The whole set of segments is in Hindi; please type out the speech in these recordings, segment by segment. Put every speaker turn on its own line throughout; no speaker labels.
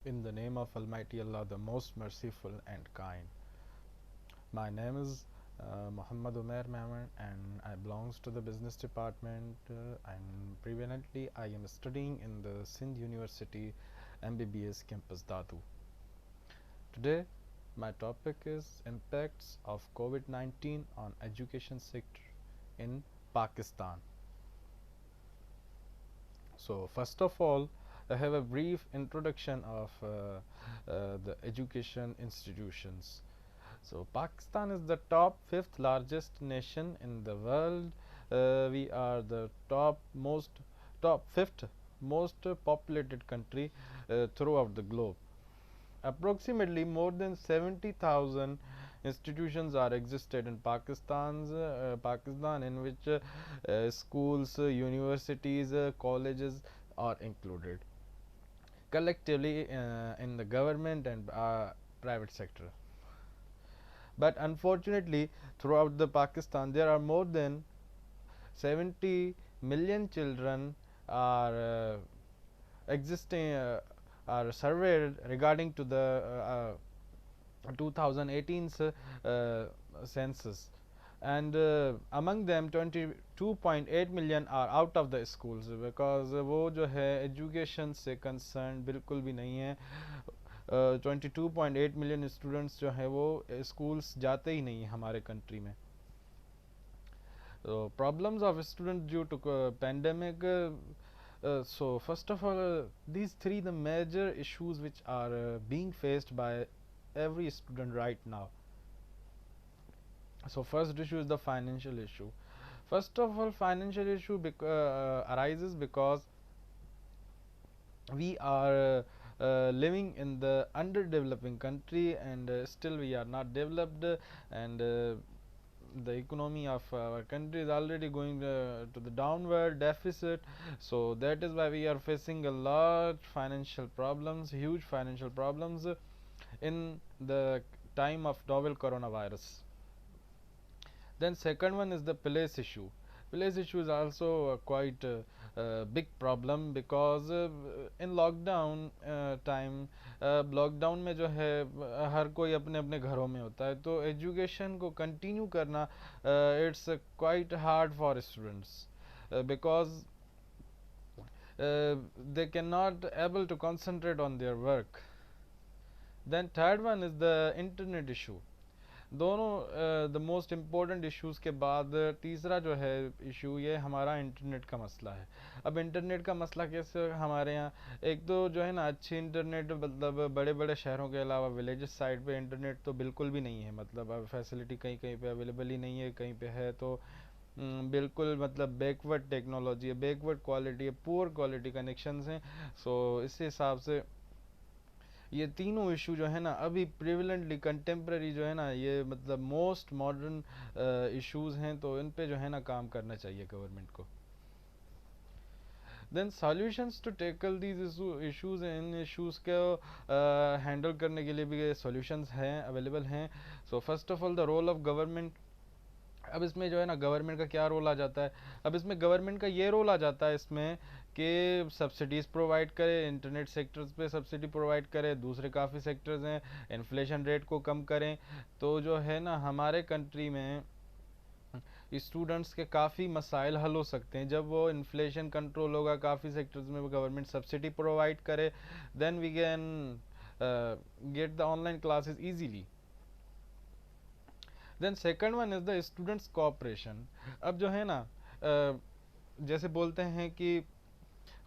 In the name of Almighty Allah, the most merciful and kind. My name is Muhammad Umair Mehman and I belongs to the business department and previously I am studying in the Sindh University MBBS campus Dadu. Today my topic is impacts of COVID-19 on education sector in Pakistan. So first of all, I have a brief introduction of the education institutions. So Pakistan is the top fifth largest nation in the world. We are the top fifth most populated country throughout the globe. Approximately more than 70,000 institutions are existed in Pakistan, in which schools, universities, colleges are included collectively in the government and private sector. But unfortunately, throughout the Pakistan, there are more than 70 million children are existing are surveyed regarding to the 2018 census, and among them 22.8 million are out of the schools because वो जो है education से concerned बिल्कुल भी नहीं है. 22.8 मिलियन स्टूडेंट्स जो है वो स्कूल्स जाते ही नहीं है हमारे कंट्री में. Problems of students due to pandemic. So first of all, these three the major issues which are being faced by every student right now. So first issue is the financial issue. First of all, financial issue arises because we are living in the underdeveloping country and still we are not developed, and the economy of our country is already going to the downward deficit. So that is why we are facing a lot financial problems, huge financial problems in the time of novel coronavirus. Then second one is the place issue. Place issue is also quite big problem because in lockdown time, lockdown में जो है हर कोई अपने अपने घरों में होता है, तो एजुकेशन को कंटिन्यू करना it's quite hard for students because they cannot able to concentrate on their work. Then third one is the internet issue. दोनों द मोस्ट इम्पोर्टेंट इश्यूज़ के बाद तीसरा जो है इशू ये हमारा इंटरनेट का मसला है. अब इंटरनेट का मसला कैसे हमारे यहाँ, एक तो जो है ना अच्छी इंटरनेट मतलब बड़े बड़े शहरों के अलावा विलेजेस साइड पे इंटरनेट तो बिल्कुल भी नहीं है. मतलब अब फैसिलिटी कहीं कहीं पे अवेलेबल ही नहीं है, कहीं पे है तो बिल्कुल मतलब बैकवर्ड टेक्नोलॉजी है, बैकवर्ड क्वालिटी है, पुअर क्वालिटी कनेक्शंस हैं. सो इस हिसाब से ये तीनों इशू जो है ना अभी प्रिविलेंटली कंटेम्प्रेरी जो है ना ये मतलब मोस्ट मॉडर्न इश्यूज हैं, तो इन पे जो है ना काम करना चाहिए गवर्नमेंट को. Then solutions to tackle these issues, इन इश्यूज को हैंडल करने के लिए भी सॉल्यूशंस हैं, अवेलेबल हैं. So first of all the role of government. अब इसमें जो है ना गवर्नमेंट का क्या रोल आ जाता है, अब इसमें गवर्नमेंट का ये रोल आ जाता है इसमें कि सब्सिडीज़ प्रोवाइड करे, इंटरनेट सेक्टर्स पे सब्सिडी प्रोवाइड करे, दूसरे काफ़ी सेक्टर्स हैं, इन्फ्लेशन रेट को कम करें. तो जो है ना हमारे कंट्री में स्टूडेंट्स के काफ़ी मसाइल हल हो सकते हैं जब वो इन्फ्लेशन कंट्रोल होगा, काफ़ी सेक्टर्स में गवर्नमेंट सब्सिडी प्रोवाइड करे. Then we can get the online classes easily. Then second one is the students cooperation. अब जो है ना जैसे बोलते हैं कि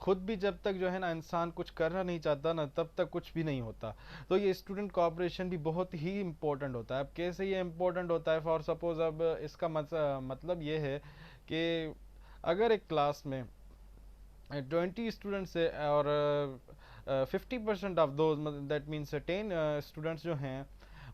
खुद भी जब तक जो है ना इंसान कुछ करना नहीं चाहता ना तब तक कुछ भी नहीं होता. तो ये स्टूडेंट कोऑपरेशन भी बहुत ही इम्पोर्टेंट होता है. अब कैसे ये इम्पोर्टेंट होता है, फॉर सपोज अब इसका मतलब ये है कि अगर एक क्लास में 20 स्टूडेंट्स है और 50% of those that means 10 students जो हैं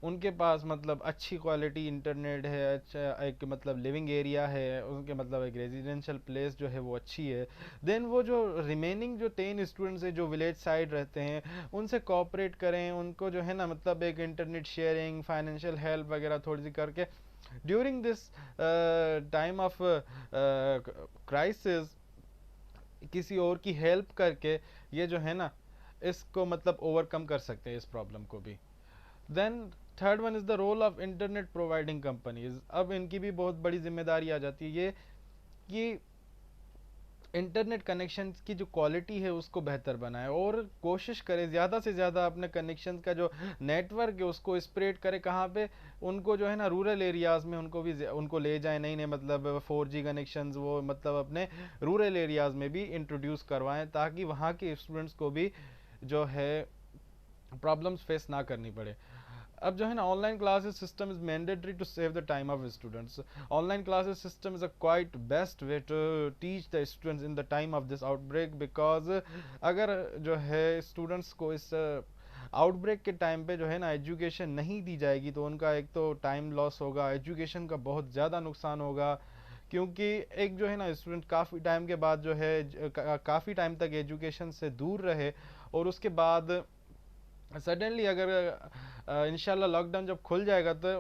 उनके पास मतलब अच्छी क्वालिटी इंटरनेट है, अच्छा एक मतलब लिविंग एरिया है, उनके मतलब एक रेजिडेंशियल प्लेस जो है वो अच्छी है. देन वो जो रिमेनिंग जो 10 स्टूडेंट्स हैं जो विलेज साइड रहते हैं उनसे कोऑपरेट करें, उनको जो है ना मतलब एक इंटरनेट शेयरिंग, फाइनेंशियल हेल्प वगैरह थोड़ी सी करके during this time of crisis किसी और की हेल्प करके ये जो है ना इसको मतलब ओवरकम कर सकते हैं इस प्रॉब्लम को भी। Then third one is the role of internet providing companies. अब इनकी भी बहुत बड़ी जिम्मेदारी आ जाती है ये कि इंटरनेट कनेक्शन की जो क्वालिटी है उसको बेहतर बनाए और कोशिश करे ज़्यादा से ज़्यादा अपने कनेक्शन का जो नेटवर्क है उसको स्प्रेड करे। कहाँ पे? उनको जो है ना रूरल एरियाज़ में उनको भी उनको ले जाए, नई नई मतलब 4G कनेक्शंस वो मतलब अपने रूरल एरियाज़ में भी इंट्रोड्यूस करवाएं ताकि वहाँ के स्टूडेंट्स को भी जो है प्रॉब्लम्स फेस ना करनी पड़े। अब जो है ना online classes system is mandatory to save the time of students. Online classes system is a quite best way to teach the students in the time of this outbreak, because अगर जो है स्टूडेंट्स को इस आउटब्रेक के टाइम पे जो है ना एजुकेशन नहीं दी जाएगी तो उनका एक तो टाइम लॉस होगा, एजुकेशन का बहुत ज़्यादा नुकसान होगा। क्योंकि एक जो है ना स्टूडेंट काफ़ी टाइम के बाद जो है काफ़ी टाइम तक एजुकेशन से दूर रहे और उसके बाद सडनली अगर इंशाल्लाह लॉकडाउन जब खुल जाएगा तो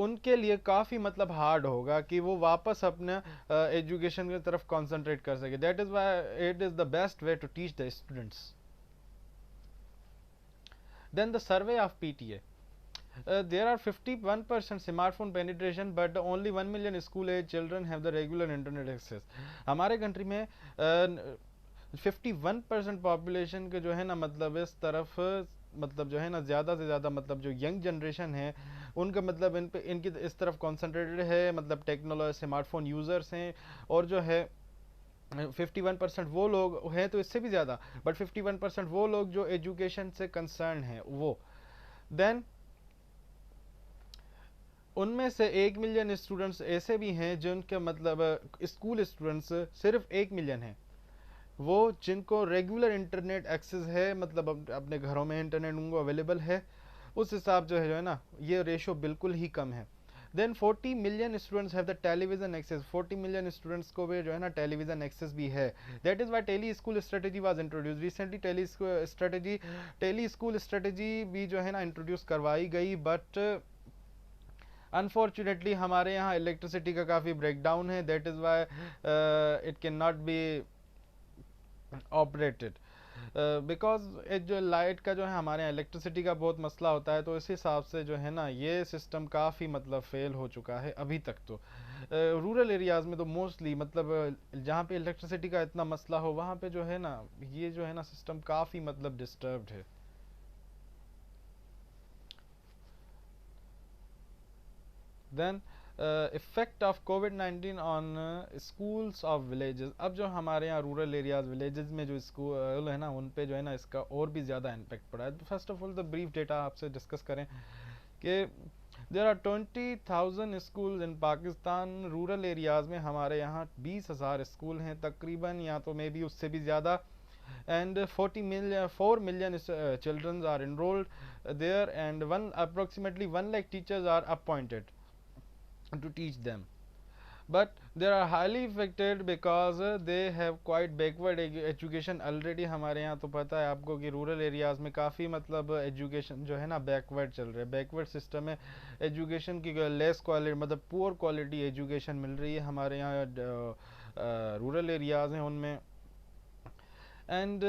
उनके लिए काफ़ी मतलब हार्ड होगा कि वो वापस अपने एजुकेशन की तरफ कंसंट्रेट कर सके। That is why it is the best way to teach the students. Then the survey of PTA, there are 51% smartphone penetration but only 1 million school age children have the regular internet access। हमारे कंट्री में 51% पॉपुलेशन के जो है ना मतलब इस तरफ मतलब जो है ना ज़्यादा से ज़्यादा मतलब जो यंग जनरेशन है उनका मतलब इन पे इनकी इस तरफ कॉन्सेंट्रेटेड है, मतलब टेक्नोलॉजी स्मार्टफोन यूज़र्स हैं। और जो है 51% वो लोग हैं तो इससे भी ज़्यादा, बट 51% वो लोग जो एजुकेशन से कंसर्न हैं वो। देन उनमें से 1 मिलियन स्टूडेंट्स ऐसे भी हैं जिनके मतलब स्कूल स्टूडेंट्स सिर्फ 1 मिलियन हैं वो जिनको रेगुलर इंटरनेट एक्सेस है, मतलब अपने घरों में इंटरनेट उनको अवेलेबल है। उस हिसाब जो है ना ये रेशो बिल्कुल ही कम है। Then 40 million students have the television access. 40 million students को भी जो है ना टेलीविजन एक्सेस भी है। That is why tele school strategy was introduce recently. Tele school strategy भी जो है ना इंट्रोड्यूस करवाई गई, बट अनफॉर्चुनेटली हमारे यहाँ इलेक्ट्रिसिटी का काफ़ी ब्रेकडाउन है। That is why it can not be operated because एक जो लाइट का जो है हमारे यहाँ इलेक्ट्रिसिटी का बहुत मसला होता है, तो इस हिसाब से जो है ना ये सिस्टम काफ़ी मतलब फेल हो चुका है अभी तक। तो रूरल एरियाज़ में तो मोस्टली मतलब जहाँ पे इलेक्ट्रिसिटी का इतना मसला हो वहाँ पे जो है ना ये जो है ना सिस्टम काफ़ी मतलब डिस्टर्ब्ड है। देन इफेक्ट ऑफ कोविड-19 ऑन स्कूल्स ऑफ विलेजेस। अब जो हमारे यहाँ रूरल एरियाज विलेजेस में जो स्कूल है ना उन पे जो है ना इसका और भी ज़्यादा इम्पैक्ट पड़ा है। तो first of all the brief data आपसे डिस्कस करें कि there are 20,000 school in Pakistan. Rural areas में हमारे यहाँ 20,000 स्कूल हैं तकरीबन, या तो मे बी उससे भी ज़्यादा। and 4 million children are enrolled there, and approximately 1 lakh teachers are appointed to teach them, but they are highly affected because they have quite backward education already। हमारे यहाँ तो पता है आपको कि रूरल एरियाज में काफ़ी मतलब एजुकेशन जो है ना बैकवर्ड चल रहा है, बैकवर्ड सिस्टम है एजुकेशन की। लेस क्वालिटी मतलब पुअर क्वालिटी एजुकेशन मिल रही है हमारे यहाँ रूरल एरियाज हैं उनमें। एंड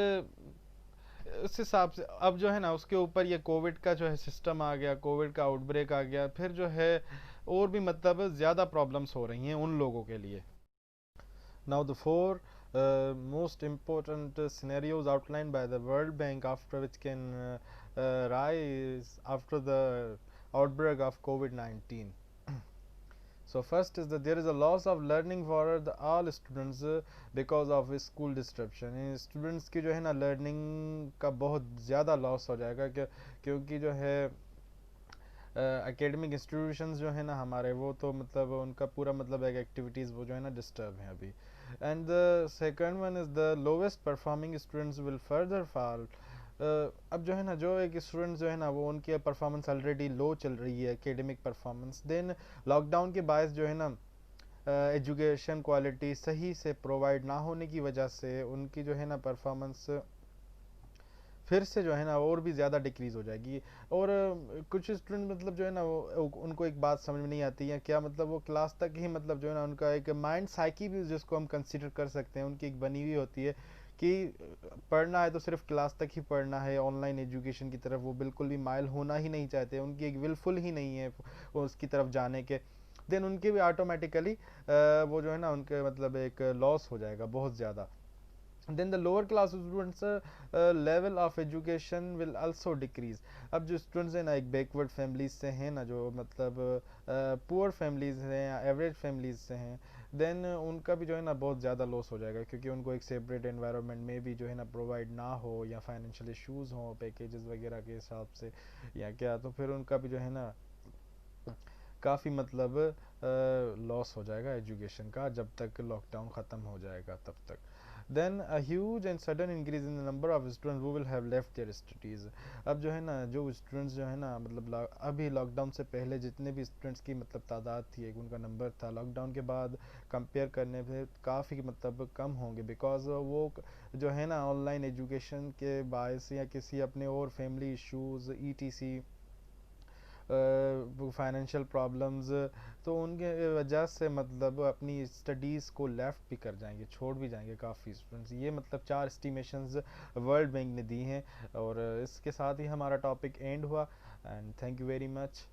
उस हिसाब से अब जो है ना उसके ऊपर ये कोविड का जो है सिस्टम आ गया, कोविड का आउटब्रेक आ गया, फिर जो है और भी मतलब ज़्यादा प्रॉब्लम्स हो रही हैं उन लोगों के लिए। Now the four most important scenarios outlined by the World Bank after which can rise after the outbreak of COVID-19. So first is that there is a loss of learning for all students because of school disruption। Students की जो है ना लर्निंग का बहुत ज़्यादा लॉस हो जाएगा क्योंकि जो है एकेडमिक इंस्टीट्यूशंस जो है ना हमारे वो तो मतलब उनका पूरा मतलब एक एक्टिविटीज़ वो जो है ना डिस्टर्ब हैं अभी। And the second one is the lowest performing students will further fall. अब जो है ना जो एक स्टूडेंट जो है ना वो उनकी परफॉर्मेंस ऑलरेडी लो चल रही है एकेडमिक परफॉर्मेंस। देन लॉकडाउन के बायस जो है ना एजुकेशन क्वालिटी सही से प्रोवाइड ना होने की वजह से उनकी जो है ना परफॉर्मेंस फिर से जो है ना और भी ज़्यादा डिक्रीज़ हो जाएगी। और कुछ स्टूडेंट मतलब जो है ना वो उनको एक बात समझ में नहीं आती है क्या, मतलब वो क्लास तक ही मतलब जो है ना उनका एक माइंड साइकी भी जिसको हम कंसिडर कर सकते हैं उनकी एक बनी हुई होती है कि पढ़ना है तो सिर्फ क्लास तक ही पढ़ना है, ऑनलाइन एजुकेशन की तरफ वो बिल्कुल भी माइल होना ही नहीं चाहते, उनकी एक विलफुल ही नहीं है वो उसकी तरफ जाने के, देन उनके भी ऑटोमेटिकली वो जो है ना उनके मतलब एक लॉस हो जाएगा बहुत ज़्यादा। then the lower class students level of education will also decrease। अब जो स्टूडेंट्स हैं ना एक बैकवर्ड फैमिलीज से हैं ना, जो मतलब पुअर फैमिलीज हैं या एवरेज फैमिलीज से हैं, देन उनका भी जो है ना बहुत ज़्यादा लॉस हो जाएगा, क्योंकि उनको एक सेपरेट एनवायरनमेंट में भी जो है ना प्रोवाइड ना हो, या फाइनेंशियल इश्यूज हों पैकेजेस वगैरह के हिसाब से या क्या, तो फिर उनका भी जो है ना काफ़ी मतलब लॉस हो जाएगा एजुकेशन का, जब तक लॉकडाउन ख़त्म हो जाएगा तब तक। Then a huge and sudden increase in the number of students who will have left their studies. अब जो है ना जो स्टूडेंट्स जो है ना मतलब अभी लॉकडाउन से पहले जितने भी स्टूडेंट्स की मतलब तादाद थी, एक उनका नंबर था, लॉकडाउन के बाद कंपेयर करने पे काफ़ी मतलब कम होंगे, बिकॉज वो जो है ना ऑनलाइन एजुकेशन के बायस या किसी अपने और family issues etc financial problems, तो उनके वजह से मतलब अपनी स्टडीज़ को लेफ़्ट भी कर जाएंगे, छोड़ भी जाएंगे काफ़ी स्टूडेंट्स। ये मतलब 4 एस्टिमेशंस वर्ल्ड बैंक ने दी हैं, और इसके साथ ही हमारा टॉपिक एंड हुआ। And thank you very much.